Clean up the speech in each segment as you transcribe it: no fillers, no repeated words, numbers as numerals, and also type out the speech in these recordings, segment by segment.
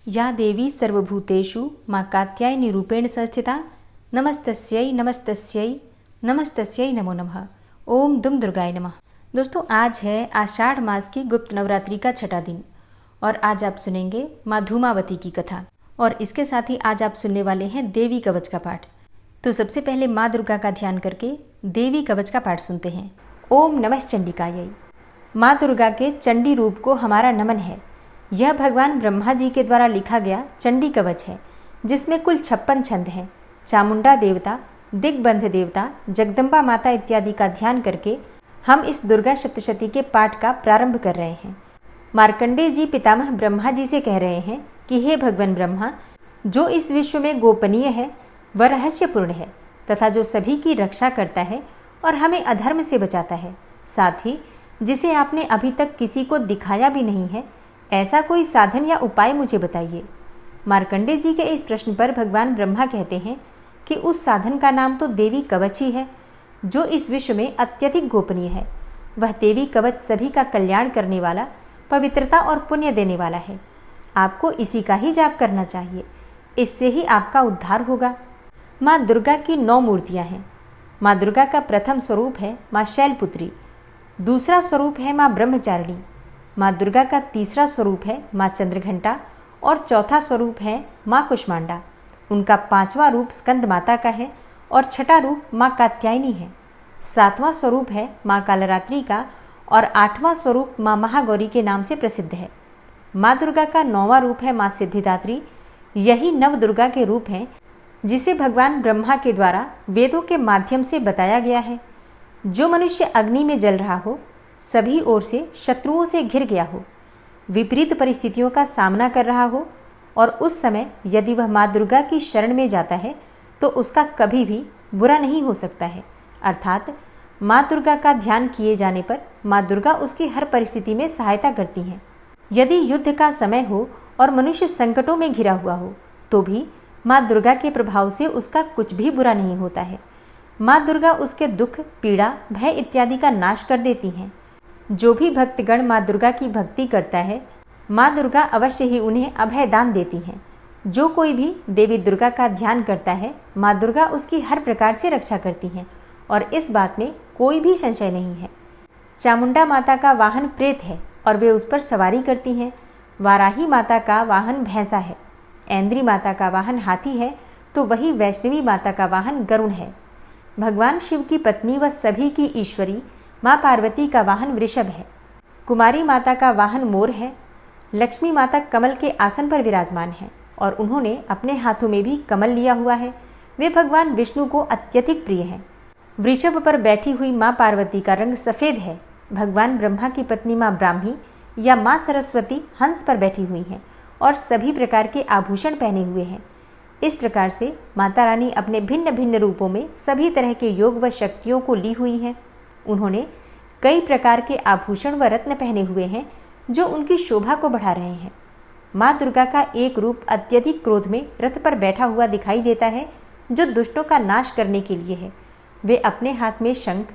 या देवी सर्वभूतेषु मां कात्यायनी रूपेण संस्थिता नमस्तस्यै नमस्तस्यै नमस्तस्यै नमो नमः। ओम दुम दुर्गाय नमः। दोस्तों, आज है आषाढ़ मास की गुप्त नवरात्रि का छठा दिन और आज आप सुनेंगे माँ धूमावती की कथा और इसके साथ ही आज आप सुनने वाले हैं देवी कवच का पाठ। तो सबसे पहले माँ दुर्गा का ध्यान करके देवी कवच का पाठ सुनते हैं। ओम नमः चंडिकायै। माँ दुर्गा के चंडी रूप को हमारा नमन है। यह भगवान ब्रह्मा जी के द्वारा लिखा गया चंडी कवच है, जिसमें कुल 56 छंद हैं। चामुंडा देवता, दिग्बंध देवता, जगदम्बा माता इत्यादि का ध्यान करके हम इस दुर्गा सप्तशती के पाठ का प्रारंभ कर रहे हैं। मार्कंडेय जी पितामह ब्रह्मा जी से कह रहे हैं कि हे भगवान ब्रह्मा, जो इस विश्व में गोपनीय है वह रहस्यपूर्ण है तथा जो सभी की रक्षा करता है और हमें अधर्म से बचाता है, साथ ही जिसे आपने अभी तक किसी को दिखाया भी नहीं है, ऐसा कोई साधन या उपाय मुझे बताइए। मार्कंडेय जी के इस प्रश्न पर भगवान ब्रह्मा कहते हैं कि उस साधन का नाम तो देवी कवच ही है, जो इस विश्व में अत्यधिक गोपनीय है। वह देवी कवच सभी का कल्याण करने वाला, पवित्रता और पुण्य देने वाला है। आपको इसी का ही जाप करना चाहिए, इससे ही आपका उद्धार होगा। माँ दुर्गा की 9 मूर्तियाँ हैं। माँ दुर्गा का प्रथम स्वरूप है माँ शैलपुत्री, दूसरा स्वरूप है माँ ब्रह्मचारिणी, माँ दुर्गा का तीसरा स्वरूप है माँ चंद्रघंटा और चौथा स्वरूप है माँ कुष्मांडा। उनका 5वां रूप स्कंद माता का है और छठा रूप माँ कात्यायनी है। 7वां स्वरूप है माँ कालरात्रि का और 8वां स्वरूप माँ महागौरी के नाम से प्रसिद्ध है। माँ दुर्गा का 9वां रूप है माँ सिद्धिदात्री। यही नव दुर्गा के रूप हैं जिसे भगवान ब्रह्मा के द्वारा वेदों के माध्यम से बताया गया है। जो मनुष्य अग्नि में जल रहा हो, सभी ओर से शत्रुओं से घिर गया हो, विपरीत परिस्थितियों का सामना कर रहा हो और उस समय यदि वह माँ दुर्गा की शरण में जाता है तो उसका कभी भी बुरा नहीं हो सकता है। अर्थात माँ दुर्गा का ध्यान किए जाने पर माँ दुर्गा उसकी हर परिस्थिति में सहायता करती हैं। यदि युद्ध का समय हो और मनुष्य संकटों में घिरा हुआ हो तो भी माँ दुर्गा के प्रभाव से उसका कुछ भी बुरा नहीं होता है। माँ दुर्गा उसके दुख, पीड़ा, भय इत्यादि का नाश कर देती हैं। जो भी भक्तगण माँ दुर्गा की भक्ति करता है, माँ दुर्गा अवश्य ही उन्हें अभय दान देती हैं। जो कोई भी देवी दुर्गा का ध्यान करता है, माँ दुर्गा उसकी हर प्रकार से रक्षा करती हैं और इस बात में कोई भी संशय नहीं है। चामुंडा माता का वाहन प्रेत है और वे उस पर सवारी करती हैं। वाराही माता का वाहन भैंसा है। ऐन्द्री माता का वाहन हाथी है तो वही वैष्णवी माता का वाहन गरुड़ है। भगवान शिव की पत्नी व सभी की ईश्वरी माँ पार्वती का वाहन वृषभ है। कुमारी माता का वाहन मोर है। लक्ष्मी माता कमल के आसन पर विराजमान है और उन्होंने अपने हाथों में भी कमल लिया हुआ है। वे भगवान विष्णु को अत्यधिक प्रिय हैं। वृषभ पर बैठी हुई माँ पार्वती का रंग सफ़ेद है। भगवान ब्रह्मा की पत्नी माँ ब्राह्मी या माँ सरस्वती हंस पर बैठी हुई हैं और सभी प्रकार के आभूषण पहने हुए हैं। इस प्रकार से माता रानी अपने भिन्न भिन्न रूपों में सभी तरह के योग व शक्तियों को ली हुई हैं। उन्होंने कई प्रकार के आभूषण व रत्न पहने हुए हैं जो उनकी शोभा को बढ़ा रहे हैं। माँ दुर्गा का एक रूप अत्यधिक क्रोध में रथ पर बैठा हुआ दिखाई देता है, जो दुष्टों का नाश करने के लिए है। वे अपने हाथ में शंख,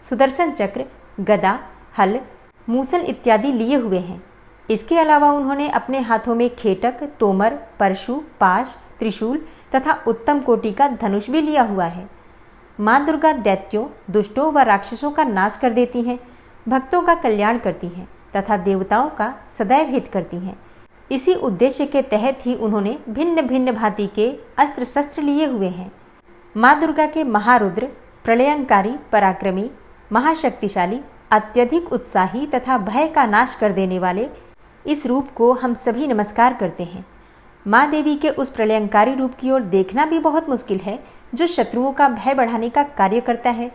सुदर्शन चक्र, गदा, हल, मूसल इत्यादि लिए हुए हैं। इसके अलावा उन्होंने अपने हाथों में खेटक, तोमर, परशु, पाश, त्रिशूल तथा उत्तम कोटि का धनुष भी लिया हुआ है। माँ दुर्गा दैत्यों, दुष्टों व राक्षसों का नाश कर देती हैं, भक्तों का कल्याण करती हैं तथा देवताओं का सदैव हित करती हैं। इसी उद्देश्य के तहत ही उन्होंने भिन्न भिन्न भांति के अस्त्र शस्त्र लिए हुए हैं। माँ दुर्गा के महारुद्र, प्रलयंकारी, पराक्रमी, महाशक्तिशाली, अत्यधिक उत्साही तथा भय का नाश कर देने वाले इस रूप को हम सभी नमस्कार करते हैं। माँ देवी के उस प्रलयंकारी रूप की ओर देखना भी बहुत मुश्किल है, जो शत्रुओं का भय बढ़ाने का कार्य करता है।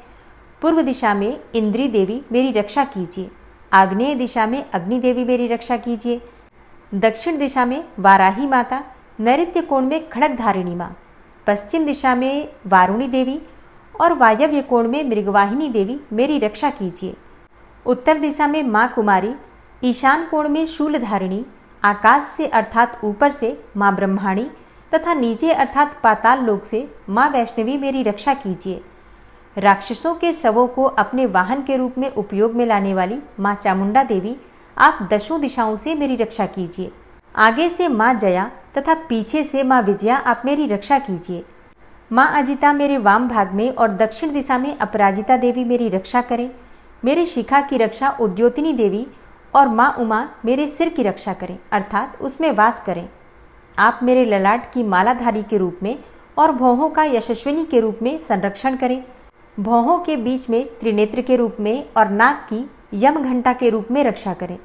पूर्व दिशा में इंद्री देवी मेरी रक्षा कीजिए, आग्नेय दिशा में अग्नि देवी मेरी रक्षा कीजिए, दक्षिण दिशा में वाराही माता, नैऋत्य कोण में खड़ग धारिणी माँ, पश्चिम दिशा में वारुणी देवी और वायव्य कोण में मृगवाहिनी देवी मेरी रक्षा कीजिए। उत्तर दिशा में माँ कुमारी, ईशान कोण में शूलधारिणी, आकाश से अर्थात ऊपर से माँ ब्रह्माणी तथा नीचे अर्थात पाताल लोक से माँ वैष्णवी मेरी रक्षा कीजिए। राक्षसों के शवों को अपने वाहन के रूप में उपयोग में लाने वाली माँ चामुंडा देवी, आप दशों दिशाओं से मेरी रक्षा कीजिए। आगे से माँ जया तथा पीछे से माँ विजया आप मेरी रक्षा कीजिए। माँ अजिता मेरे वाम भाग में और दक्षिण दिशा में अपराजिता देवी मेरी रक्षा करें। मेरे शिखा की रक्षा उद्योतिनी देवी और माँ उमा मेरे सिर की रक्षा करें, अर्थात उसमें वास करें। आप मेरे ललाट की मालाधारी के रूप में और भौहों का यशस्विनी के रूप में संरक्षण करें। भौहों के बीच में त्रिनेत्र के रूप में और नाक की यम घंटा के रूप में रक्षा करें।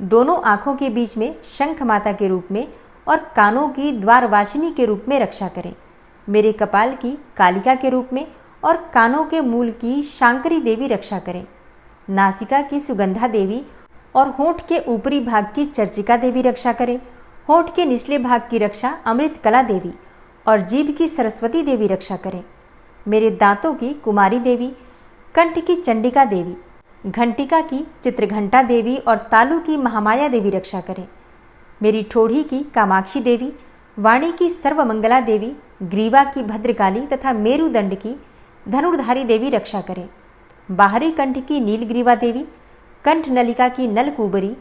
दोनों आँखों के बीच में शंख माता के रूप में और कानों की द्वारवासिनी के रूप में रक्षा करें। मेरे कपाल की कालिका के रूप में और कानों के मूल की शांकरी देवी रक्षा करें। नासिका की सुगंधा देवी और होंठ के ऊपरी भाग की चर्चिका देवी रक्षा करें। होंठ के निचले भाग की रक्षा अमृत कला देवी और जीभ की सरस्वती देवी रक्षा करें। मेरे दांतों की कुमारी देवी, कंठ की चंडिका देवी, घंटिका की चित्रघंटा देवी और तालु की महामाया देवी रक्षा करें। मेरी ठोड़ी की कामाक्षी देवी, वाणी की सर्वमंगला देवी, ग्रीवा की भद्रकाली तथा मेरुदंड की धनुर्धारी देवी रक्षा करें। बाहरी कंठ की नीलग्रीवा देवी, कंठ नलिका की नलकूबरी,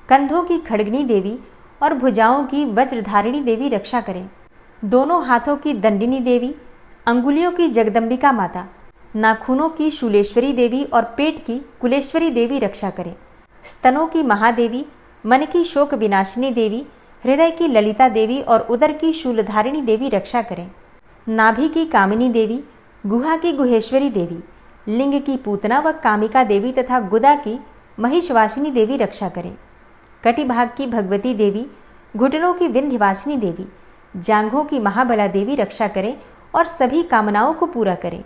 कंधों की खड़गनी देवी और भुजाओं की वज्रधारिणी देवी रक्षा करें। दोनों हाथों की दंडिनी देवी, अंगुलियों की जगदम्बिका माता, नाखूनों की शूलेश्वरी देवी और पेट की कुलेश्वरी देवी रक्षा करें। स्तनों की महादेवी, मन की शोक विनाशिनी देवी, हृदय की ललिता देवी और उदर की शूलधारिणी देवी रक्षा करें। नाभि की कामिनी देवी, गुहा की गुहेश्वरी देवी, लिंग की पूतना व कामिका देवी तथा गुदा की महिषवासिनी देवी रक्षा करें। कटिभाग की भगवती देवी, घुटनों की विंध्यवासिनी देवी, जांघों की महाबला देवी रक्षा करें और सभी कामनाओं को पूरा करें।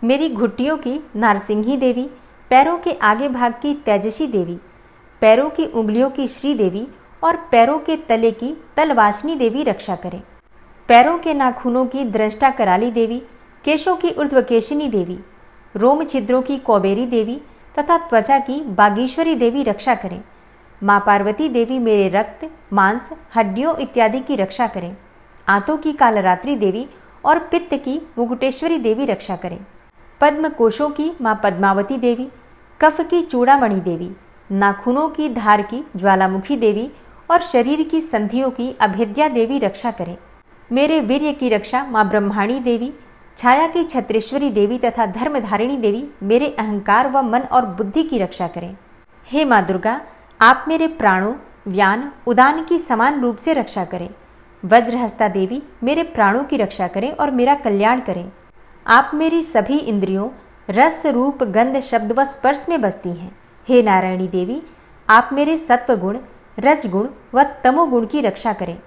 मेरी घुट्टियों की नारसिंही देवी, पैरों के आगे भाग की तेजसी देवी, पैरों की उंगलियों की श्री देवी और पैरों के तले की तलवासिनी देवी रक्षा करें। पैरों के नाखूनों की दृष्टा कराली देवी, केशों की ऊर्ध्वकेशिनी देवी, रोम छिद्रों की कौबेरी देवी तथा त्वचा की बागीश्वरी देवी रक्षा करें। माँ पार्वती देवी मेरे रक्त, मांस, हड्डियों इत्यादि की रक्षा करें। आंतों की कालरात्रि देवी और पित्त की मुकुटेश्वरी देवी रक्षा करें। पद्म कोशों की माँ पद्मावती देवी, कफ की चूड़ामणि देवी, नाखूनों की धार की ज्वालामुखी देवी और शरीर की संधियों की अभेद्या देवी रक्षा करें। मेरे वीर्य की रक्षा माँ ब्रह्माणी देवी, छाया की छत्रेश्वरी देवी तथा धर्मधारिणी देवी मेरे अहंकार व मन और बुद्धि की रक्षा करें। हे माँ दुर्गा, आप मेरे प्राणों, व्यान, उदान की समान रूप से रक्षा करें। वज्रहस्ता देवी मेरे प्राणों की रक्षा करें और मेरा कल्याण करें। आप मेरी सभी इंद्रियों, रस, रूप, गंध, शब्द व स्पर्श में बसती हैं। हे नारायणी देवी, आप मेरे सत्वगुण, रजगुण व तमोगुण की रक्षा करें।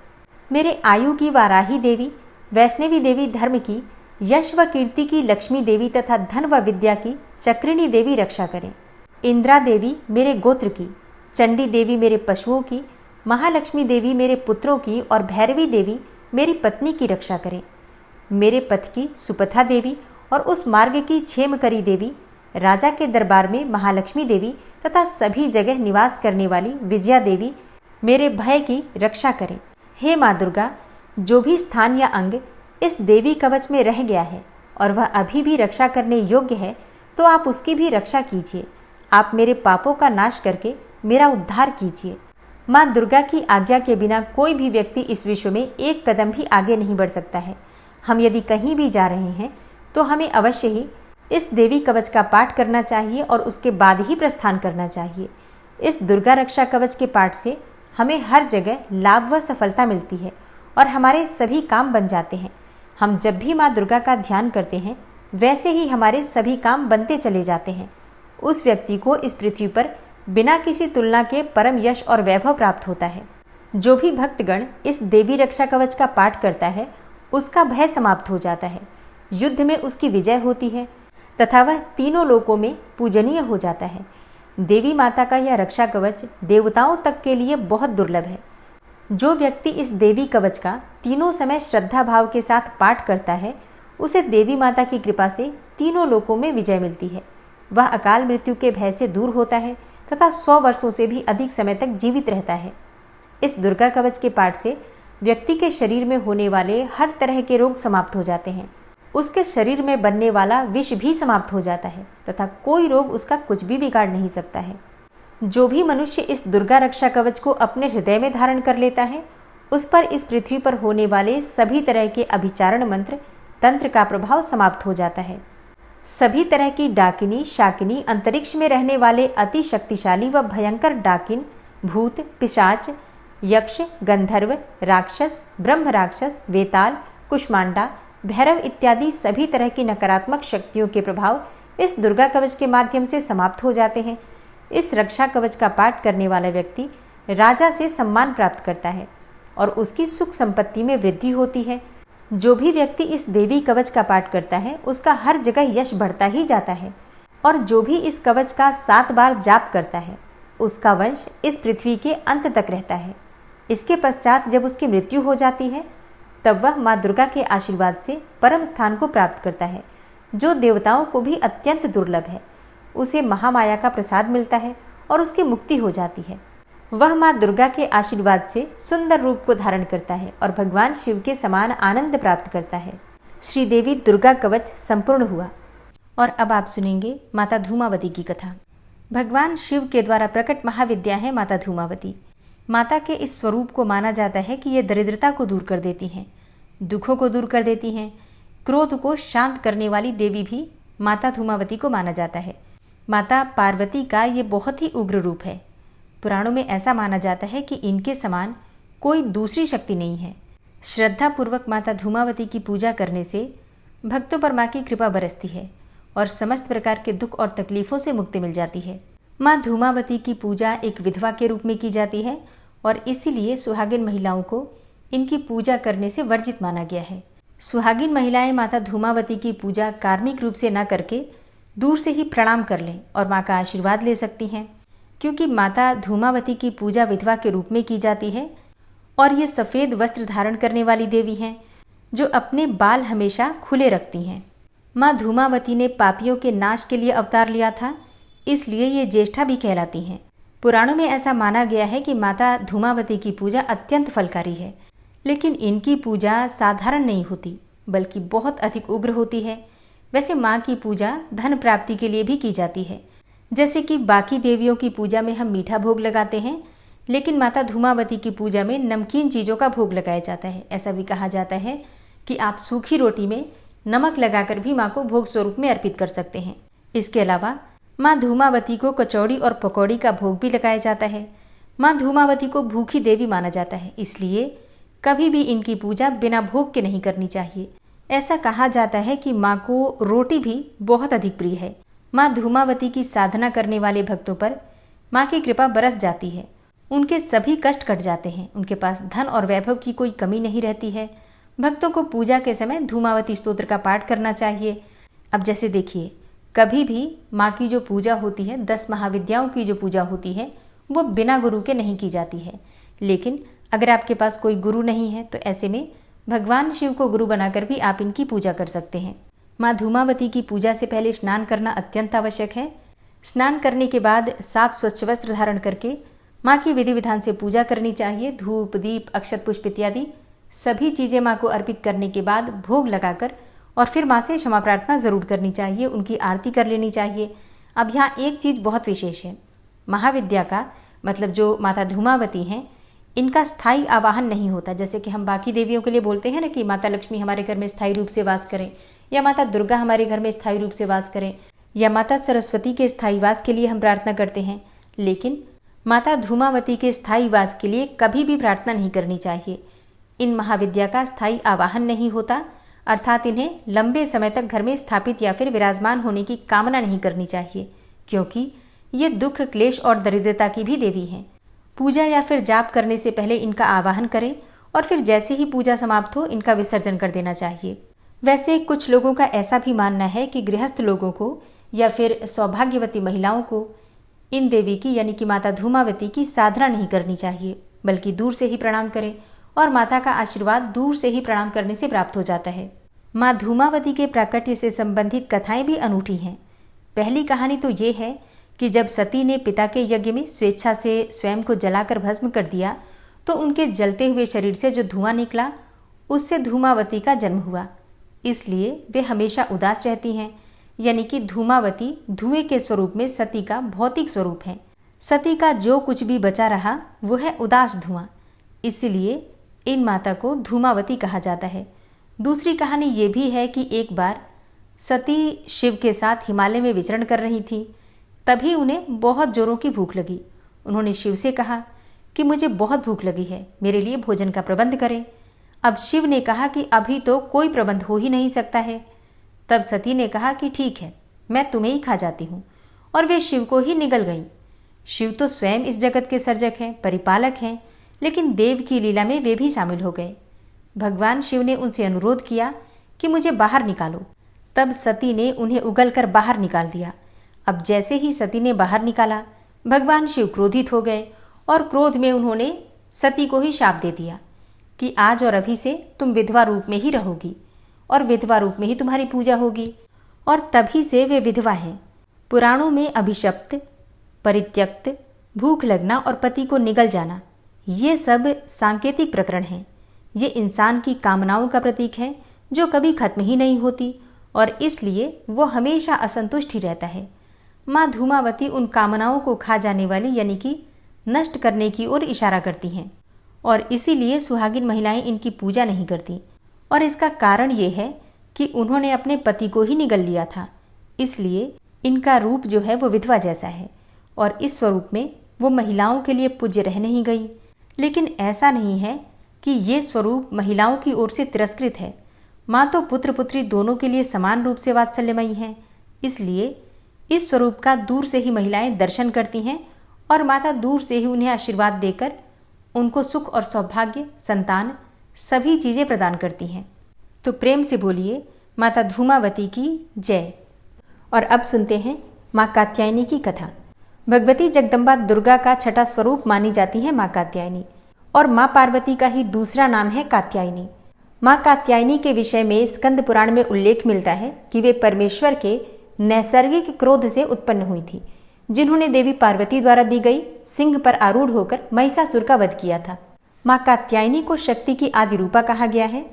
मेरे आयु की वाराही देवी, वैष्णवी देवी धर्म की, यश व कीर्ति की लक्ष्मी देवी तथा धन व विद्या की चक्रिणी देवी रक्षा करें। इंद्रा देवी मेरे गोत्र की, चंडी देवी मेरे पशुओं की, महालक्ष्मी देवी मेरे पुत्रों की और भैरवी देवी मेरी पत्नी की रक्षा करें। मेरे पथ की सुपथा देवी और उस मार्ग की क्षेमकरी देवी, राजा के दरबार में महालक्ष्मी देवी तथा सभी जगह निवास करने वाली विजया देवी मेरे भय की रक्षा करें। हे माँ दुर्गा, जो भी स्थान या अंग इस देवी कवच में रह गया है और वह अभी भी रक्षा करने योग्य है, तो आप उसकी भी रक्षा कीजिए। आप मेरे पापों का नाश करके मेरा उद्धार कीजिए। माँ दुर्गा की आज्ञा के बिना कोई भी व्यक्ति इस विश्व में एक कदम भी आगे नहीं बढ़ सकता है। हम यदि कहीं भी जा रहे हैं तो हमें अवश्य ही इस देवी कवच का पाठ करना चाहिए और उसके बाद ही प्रस्थान करना चाहिए। इस दुर्गा रक्षा कवच के पाठ से हमें हर जगह लाभ व सफलता मिलती है और हमारे सभी काम बन जाते हैं। हम जब भी माँ दुर्गा का ध्यान करते हैं, वैसे ही हमारे सभी काम बनते चले जाते हैं। उस व्यक्ति को इस पृथ्वी पर बिना किसी तुलना के परम यश और वैभव प्राप्त होता है। जो भी भक्तगण इस देवी रक्षा कवच का पाठ करता है, उसका भय समाप्त हो जाता है, युद्ध में उसकी विजय होती है तथा वह तीनों लोकों में पूजनीय हो जाता है। देवी माता का यह रक्षा कवच देवताओं तक के लिए बहुत दुर्लभ है। जो व्यक्ति इस देवी कवच का तीनों समय श्रद्धा भाव के साथ पाठ करता है, उसे देवी माता की कृपा से तीनों लोकों में विजय मिलती है। वह अकाल मृत्यु के भय से दूर होता है तथा 100 वर्षों से भी अधिक समय तक जीवित रहता है। इस दुर्गा कवच के पाठ से व्यक्ति के शरीर में होने वाले हर तरह के रोग समाप्त हो जाते हैं। उसके शरीर में बनने वाला विष भी समाप्त हो जाता है तथा कोई रोग उसका कुछ भी बिगाड़ नहीं सकता है। जो भी मनुष्य इस दुर्गा रक्षा कवच को अपने हृदय में धारण कर लेता है, उस पर इस पृथ्वी पर होने वाले सभी तरह के अभिचारण मंत्र तंत्र का प्रभाव समाप्त हो जाता है। सभी तरह की डाकिनी शाकिनी, अंतरिक्ष में रहने वाले अति शक्तिशाली व भयंकर डाकिन, भूत, पिशाच, यक्ष, गंधर्व, राक्षस, ब्रह्म राक्षस, वेताल, कुष्मांडा, भैरव इत्यादि सभी तरह की नकारात्मक शक्तियों के प्रभाव इस दुर्गा कवच के माध्यम से समाप्त हो जाते हैं। इस रक्षा कवच का पाठ करने वाला व्यक्ति राजा से सम्मान प्राप्त करता है और उसकी सुख संपत्ति में वृद्धि होती है। जो भी व्यक्ति इस देवी कवच का पाठ करता है उसका हर जगह यश बढ़ता ही जाता है और जो भी इस कवच का 7 बार जाप करता है उसका वंश इस पृथ्वी के अंत तक रहता है। इसके पश्चात जब उसकी मृत्यु हो जाती है तब वह माँ दुर्गा के आशीर्वाद से परम स्थान को प्राप्त करता है, जो देवताओं को भी अत्यंत दुर्लभ है। उसे महामाया का प्रसाद मिलता है और उसकी मुक्ति हो जाती है। वह माँ दुर्गा के आशीर्वाद से सुंदर रूप को धारण करता है और भगवान शिव के समान आनंद प्राप्त करता है। श्रीदेवी दुर्गा कवच संपूर्ण हुआ और अब आप सुनेंगे माता धूमावती की कथा। भगवान शिव के द्वारा प्रकट महाविद्या है माता धूमावती। माता के इस स्वरूप को माना जाता है कि ये दरिद्रता को दूर कर देती हैं, दुखों को दूर कर देती हैं। क्रोध को शांत करने वाली देवी भी माता धूमावती को माना जाता है। माता पार्वती का ये बहुत ही उग्र रूप है। पुराणों में ऐसा माना जाता है कि इनके समान कोई दूसरी शक्ति नहीं है। श्रद्धा पूर्वक माता धूमावती की पूजा करने से भक्तों पर माँ की कृपा बरसती है और समस्त प्रकार के दुख और तकलीफों से मुक्ति मिल जाती है। माँ धूमावती की पूजा एक विधवा के रूप में की जाती है और इसीलिए सुहागिन महिलाओं को इनकी पूजा करने से वर्जित माना गया है। सुहागिन महिलाएं माता धूमावती की पूजा कार्मिक रूप से न करके दूर से ही प्रणाम कर लें और माँ का आशीर्वाद ले सकती हैं, क्योंकि माता धूमावती की पूजा विधवा के रूप में की जाती है और ये सफ़ेद वस्त्र धारण करने वाली देवी हैं जो अपने बाल हमेशा खुले रखती हैं। माँ धूमावती ने पापियों के नाश के लिए अवतार लिया था, इसलिए ये ज्येष्ठा भी कहलाती हैं। पुराणों में ऐसा माना गया है कि माता धूमावती की पूजा अत्यंत फलकारी है, लेकिन इनकी पूजा साधारण नहीं होती बल्कि बहुत अधिक उग्र होती है। वैसे माँ की पूजा धन प्राप्ति के लिए भी की जाती है। जैसे कि बाकी देवियों की पूजा में हम मीठा भोग लगाते हैं, लेकिन माता धूमावती की पूजा में नमकीन चीज़ों का भोग लगाया जाता है। ऐसा भी कहा जाता है कि आप सूखी रोटी में नमक लगाकर भी माँ को भोग स्वरूप में अर्पित कर सकते हैं। इसके अलावा माँ धूमावती को कचौड़ी और पकौड़ी का भोग भी लगाया जाता है। माँ धूमावती को भूखी देवी माना जाता है, इसलिए कभी भी इनकी पूजा बिना भोग के नहीं करनी चाहिए। ऐसा कहा जाता है कि माँ को रोटी भी बहुत अधिक प्रिय है। माँ धूमावती की साधना करने वाले भक्तों पर माँ की कृपा बरस जाती है। उनके सभी कष्ट कट जाते हैं। उनके पास धन और वैभव की कोई कमी नहीं रहती है। भक्तों को पूजा के समय धूमावती स्तोत्र का पाठ करना चाहिए। अब जैसे देखिए, कभी भी माँ की जो पूजा होती है, 10 महाविद्याओं की जो पूजा होती है, वो बिना गुरु के नहीं की जाती है। लेकिन अगर आपके पास कोई गुरु नहीं है तो ऐसे में भगवान शिव को गुरु बनाकर भी आप इनकी पूजा कर सकते हैं। माँ धूमावती की पूजा से पहले स्नान करना अत्यंत आवश्यक है। स्नान करने के बाद साफ स्वच्छ वस्त्र धारण करके माँ की विधि विधान से पूजा करनी चाहिए। धूप, दीप, अक्षत पुष्प इत्यादि सभी चीज़ें माँ को अर्पित करने के बाद भोग लगाकर और फिर माँ से क्षमा प्रार्थना ज़रूर करनी चाहिए, उनकी आरती कर लेनी चाहिए। अब यहाँ एक चीज़ बहुत विशेष है। महाविद्या का मतलब जो माता धूमावती हैं, इनका स्थायी आवाहन नहीं होता। जैसे कि हम बाकी देवियों के लिए बोलते हैं ना कि माता लक्ष्मी हमारे घर में स्थायी रूप से वास करें, या माता दुर्गा हमारे घर में स्थायी रूप से वास करें, या माता सरस्वती के स्थायी वास के लिए हम प्रार्थना करते हैं। लेकिन माता धूमावती के स्थायी वास के लिए कभी भी प्रार्थना नहीं करनी चाहिए। इन महाविद्या का स्थायी आवाहन नहीं होता, अर्थात इन्हें लंबे समय तक घर में स्थापित या फिर विराजमान होने की कामना नहीं करनी चाहिए, क्योंकि ये दुख, क्लेश और दरिद्रता की भी देवी हैं। पूजा या फिर जाप करने से पहले इनका आवाहन करें और फिर जैसे ही पूजा समाप्त हो इनका विसर्जन कर देना चाहिए। वैसे कुछ लोगों का ऐसा भी मानना है कि गृहस्थ लोगों को या फिर सौभाग्यवती महिलाओं को इन देवी की यानी कि माता धूमावती की साधना नहीं करनी चाहिए, बल्कि दूर से ही प्रणाम करें और माता का आशीर्वाद दूर से ही प्रणाम करने से प्राप्त हो जाता है। माँ धूमावती के प्राकट्य से संबंधित कथाएं भी अनूठी हैं। पहली कहानी तो ये है कि जब सती ने पिता के यज्ञ में स्वेच्छा से स्वयं को जलाकर भस्म कर दिया तो उनके जलते हुए शरीर से जो धुआं निकला उससे धूमावती का जन्म हुआ। इसलिए वे हमेशा उदास रहती हैं, यानी कि धूमावती धुएं के स्वरूप में सती का भौतिक स्वरूप है। सती का जो कुछ भी बचा रहा वो है उदास धुआं। इसलिए इन माता को धूमावती कहा जाता है। दूसरी कहानी ये भी है कि एक बार सती शिव के साथ हिमालय में विचरण कर रही थी। तभी उन्हें बहुत जोरों की भूख लगी। उन्होंने शिव से कहा कि मुझे बहुत भूख लगी है, मेरे लिए भोजन का प्रबंध करें। अब शिव ने कहा कि अभी तो कोई प्रबंध हो ही नहीं सकता है। तब सती ने कहा कि ठीक है, मैं तुम्हें ही खा जाती हूँ, और वे शिव को ही निगल गईं। शिव तो स्वयं इस जगत के सर्जक हैं, परिपालक हैं, लेकिन देव की लीला में वे भी शामिल हो गए। भगवान शिव ने उनसे अनुरोध किया कि मुझे बाहर निकालो। तब सती ने उन्हें उगलकर बाहर निकाल दिया। अब जैसे ही सती ने बाहर निकाला, भगवान शिव क्रोधित हो गए और क्रोध में उन्होंने सती को ही शाप दे दिया कि आज और अभी से तुम विधवा रूप में ही रहोगी और विधवा रूप में ही तुम्हारी पूजा होगी। और तभी से वे विधवा हैं। पुराणों में अभिशप्त, परित्यक्त, भूख लगना और पति को निगल जाना, ये सब सांकेतिक प्रकरण हैं। ये इंसान की कामनाओं का प्रतीक है जो कभी खत्म ही नहीं होती, और इसलिए वो हमेशा असंतुष्ट ही रहता है। माँ धूमावती उन कामनाओं को खा जाने वाली यानी कि नष्ट करने की ओर इशारा करती हैं, और इसीलिए सुहागिन महिलाएं इनकी पूजा नहीं करती। और इसका कारण ये है कि उन्होंने अपने पति को ही निगल लिया था, इसलिए इनका रूप जो है वो विधवा जैसा है, और इस स्वरूप में वो महिलाओं के लिए पूज्य रह नहीं गई। लेकिन ऐसा नहीं है कि ये स्वरूप महिलाओं की ओर से तिरस्कृत है। माँ तो पुत्र पुत्री दोनों के लिए समान रूप से वात्सल्यमयी हैं, इसलिए इस स्वरूप का दूर से ही महिलाएं दर्शन करती हैं, और माता दूर से ही उन्हें आशीर्वाद देकर उनको सुख और सौभाग्य, संतान, सभी चीज़ें प्रदान करती हैं। तो प्रेम से बोलिए माता धूमावती की जय। और अब सुनते हैं माँ कात्यायनी की कथा। भगवती जगदम्बा दुर्गा का छठा स्वरूप मानी जाती है माँ कात्यायनी, और माँ पार्वती का ही दूसरा नाम है कात्यायनी। माँ कात्यायनी के विषय में स्कंद पुराण में उल्लेख मिलता है कि वे परमेश्वर के नैसर्गिक क्रोध से उत्पन्न हुई थी, जिन्होंने देवी पार्वती द्वारा दी गई सिंह पर आरूढ़ होकर महिषासुर का वध किया था। माँ कात्यायनी को शक्ति की आदि रूपा कहा गया है।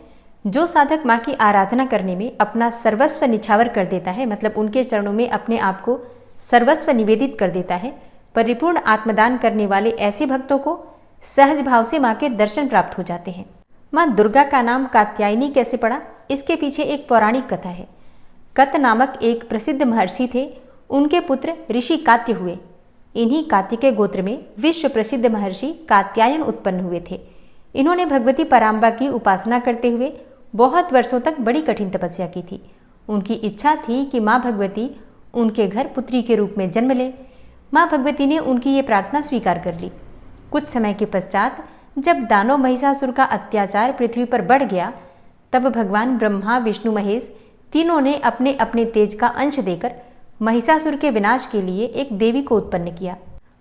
जो साधक माँ की आराधना करने में अपना सर्वस्व निछावर कर देता है, मतलब उनके चरणों में अपने आप को सर्वस्व निवेदित कर देता है, परिपूर्ण आत्मदान करने वाले ऐसे भक्तों को सहज भाव से माँ के दर्शन प्राप्त हो जाते हैं। माँ दुर्गा का नाम कात्यायनी कैसे पड़ा, इसके पीछे एक पौराणिक कथा है। कत नामक एक प्रसिद्ध महर्षि थे, उनके पुत्र ऋषि कात्य हुए। इन्हीं कात्य के गोत्र में विश्व प्रसिद्ध महर्षि कात्यायन उत्पन्न हुए थे। इन्होंने भगवती पराम्बा की उपासना करते हुए बहुत वर्षों तक बड़ी कठिन तपस्या की थी। उनकी इच्छा थी कि माँ भगवती उनके घर पुत्री के रूप में जन्म ले। माँ भगवती ने उनकी ये प्रार्थना स्वीकार कर ली। कुछ समय के पश्चात जब दानव महिषासुर का अत्याचार पृथ्वी पर बढ़ गया, तब भगवान ब्रह्मा, विष्णु, महेश तीनों ने अपने अपने तेज का अंश देकर महिषासुर के विनाश के लिए एक देवी को उत्पन्न किया।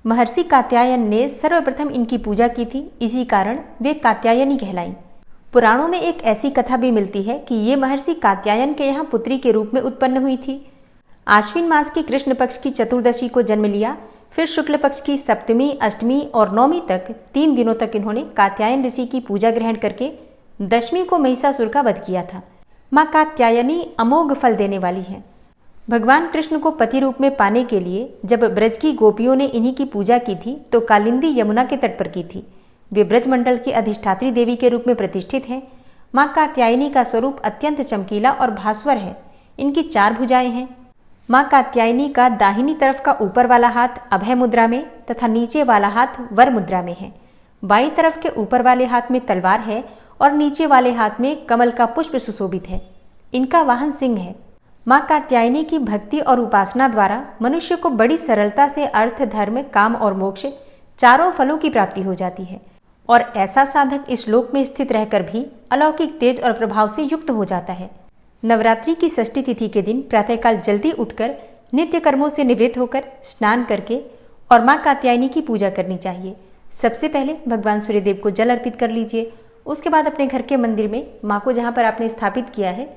महर्षि कात्यायन ने सर्वप्रथम इनकी पूजा की थी, इसी कारण वे कात्यायनी कहलाईं। पुराणों में एक ऐसी कथा भी मिलती है कि ये महर्षि कात्यायन के यहाँ पुत्री के रूप में उत्पन्न हुई थी। आश्विन मास की कृष्ण पक्ष की चतुर्दशी को जन्म लिया। फिर शुक्ल पक्ष की सप्तमी, अष्टमी और नौमी तक 3 दिनों तक इन्होंने कात्यायन ऋषि की पूजा ग्रहण करके दशमी को महिषासुर का वध किया था। माँ कात्यायनी अमोघ फल देने वाली है। भगवान कृष्ण को पति रूप में पाने के लिए जब ब्रज की गोपियों ने इन्हीं की पूजा की थी तो कालिंदी यमुना के तट पर की थी। वे ब्रजमंडल की अधिष्ठात्री देवी के रूप में प्रतिष्ठित हैं। माँ कात्यायनी का स्वरूप अत्यंत चमकीला और भास्वर है। इनकी 4 भुजाएं हैं। माँ कात्यायनी का दाहिनी तरफ का ऊपर वाला हाथ अभय मुद्रा में तथा नीचे वाला हाथ वर मुद्रा में है। बाईं तरफ के ऊपर वाले हाथ में तलवार है और नीचे वाले हाथ में कमल का पुष्प सुशोभित है। इनका वाहन सिंह है। माँ कात्यायनी की भक्ति और उपासना द्वारा मनुष्य को बड़ी सरलता से अर्थ, धर्म, काम और मोक्ष चारों फलों की प्राप्ति हो जाती है, और ऐसा साधक इस लोक में स्थित रहकर भी अलौकिक तेज और प्रभाव से युक्त हो जाता है। नवरात्रि की षष्ठी तिथि के दिन प्रातःकाल जल्दी उठकर नित्य कर्मों से निवृत्त होकर स्नान करके और माँ कात्यायनी की पूजा करनी चाहिए। सबसे पहले भगवान सूर्यदेव को जल अर्पित कर लीजिए। उसके बाद अपने घर के मंदिर में माँ को जहाँ पर आपने स्थापित किया है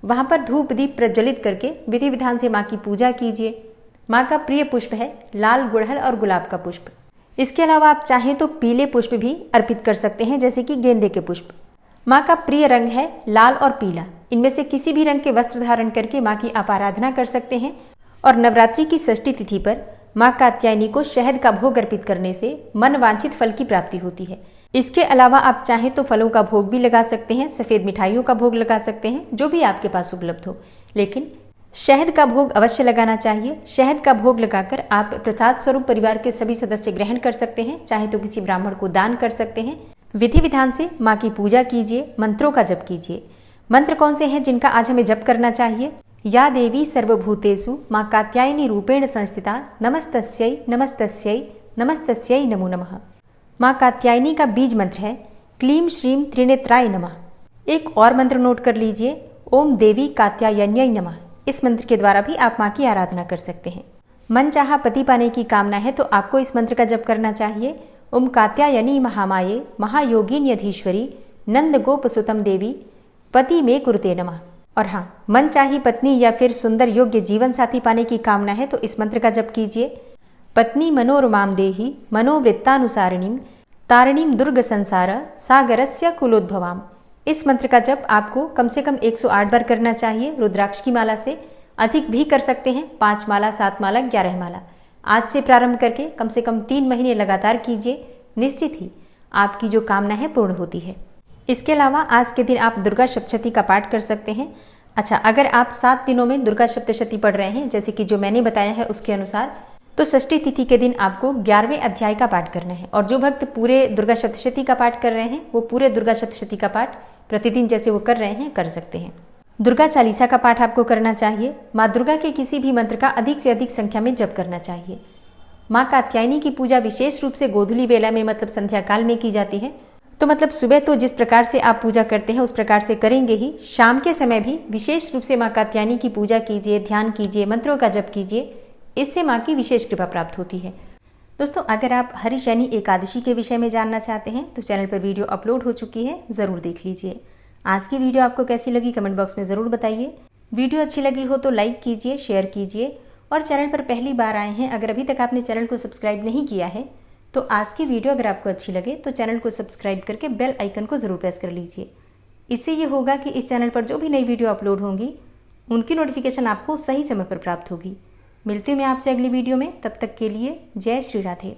वहाँ पर धूप दीप प्रज्वलित करके विधि विधान से माँ की पूजा कीजिए। माँ का प्रिय पुष्प है लाल, गुड़हल और गुलाब का पुष्प। इसके अलावा आप चाहें तो पीले पुष्प भी अर्पित कर सकते हैं, जैसे कि गेंदे के पुष्प। माँ का प्रिय रंग है लाल और पीला। इनमें से किसी भी रंग के वस्त्र धारण करके माँ की आप आराधना कर सकते हैं। और नवरात्रि की षष्ठी तिथि पर माँ कात्यायनी को शहद का भोग अर्पित करने से मन वांछित फल की प्राप्ति होती है। इसके अलावा आप चाहें तो फलों का भोग भी लगा सकते हैं, सफ़ेद मिठाइयों का भोग लगा सकते हैं, जो भी आपके पास उपलब्ध हो। लेकिन शहद का भोग अवश्य लगाना चाहिए। शहद का भोग लगाकर आप प्रसाद स्वरूप परिवार के सभी सदस्य ग्रहण कर सकते हैं, चाहे तो किसी ब्राह्मण को दान कर सकते हैं। विधि विधान से माँ की पूजा कीजिए, मंत्रों का जप कीजिए। मंत्र कौन से हैं जिनका आज हमें जप करना चाहिए? या देवी सर्वभूतेषु माँ कात्यायनी रूपेण संस्थिता नमस्तस्यै नमस्तस्यै नमस्तस्यै नमो नमः। माँ कात्यायनी का बीज मंत्र है क्लीं श्रीं त्रिनेत्राय नमः। एक और मंत्र नोट कर लीजिए, ओम देवी कात्यायन्यै नमः। इस मंत्र के द्वारा भी आप माँ की आराधना कर सकते हैं। मन चाहा पति पाने की कामना है तो आपको इस मंत्र का जप करना चाहिए। ओम कात्यायनी महामाये महायोगिन्यधीश्वरी नंद गोपसुतम देवी पति में कुरुते नमः। और हाँ, मन चाही पत्नी या फिर सुंदर योग्य जीवन साथी पाने की कामना है तो इस मंत्र का जप कीजिए। पत्नी मनोरमाम देहि मनोवृत्तानुसारिणीम तारिणीम दुर्ग संसार सागरस्य कुलोद्भवाम। इस मंत्र का जप आपको कम से कम 108 बार करना चाहिए रुद्राक्ष की माला से। अधिक भी कर सकते हैं, 5 माला, 7 माला, 11 माला। आज से प्रारंभ करके कम से कम 3 महीने लगातार कीजिए, निश्चित ही आपकी जो कामना है पूर्ण होती है। इसके अलावा आज के दिन आप दुर्गा सप्तशती का पाठ कर सकते हैं। अच्छा, अगर आप 7 दिनों में दुर्गा सप्तशती पढ़ रहे हैं, जैसे कि जो मैंने बताया है उसके अनुसार, तो षष्ठी तिथि के दिन आपको 11वें अध्याय का पाठ करना है। और जो भक्त पूरे दुर्गा सप्तशती का पाठ कर रहे हैं वो पूरे दुर्गा सप्तशती का पाठ प्रतिदिन जैसे वो कर रहे हैं कर सकते हैं। दुर्गा चालीसा का पाठ आपको करना चाहिए। माँ दुर्गा के किसी भी मंत्र का अधिक से अधिक संख्या में जप करना चाहिए। माँ कात्यायनी की पूजा विशेष रूप से गोधूली वेला में मतलब संध्या काल में की जाती है। तो मतलब सुबह तो जिस प्रकार से आप पूजा करते हैं उस प्रकार से करेंगे ही, शाम के समय भी विशेष रूप से माँ कात्यायनी की पूजा कीजिए, ध्यान कीजिए, मंत्रों का जप कीजिए। इससे माँ की विशेष कृपा प्राप्त होती है। दोस्तों, अगर आप हरिशयनी एकादशी के विषय में जानना चाहते हैं तो चैनल पर वीडियो अपलोड हो चुकी है, ज़रूर देख लीजिए। आज की वीडियो आपको कैसी लगी कमेंट बॉक्स में ज़रूर बताइए। वीडियो अच्छी लगी हो तो लाइक कीजिए, शेयर कीजिए। और चैनल पर पहली बार आए हैं, अगर अभी तक आपने चैनल को सब्सक्राइब नहीं किया है तो आज की वीडियो अगर आपको अच्छी लगे तो चैनल को सब्सक्राइब करके बेल आइकन को ज़रूर प्रेस कर लीजिए। इससे ये होगा कि इस चैनल पर जो भी नई वीडियो अपलोड होंगी उनकी नोटिफिकेशन आपको सही समय पर प्राप्त होगी। मिलती हूँ मैं आपसे अगली वीडियो में, तब तक के लिए जय श्री राधे।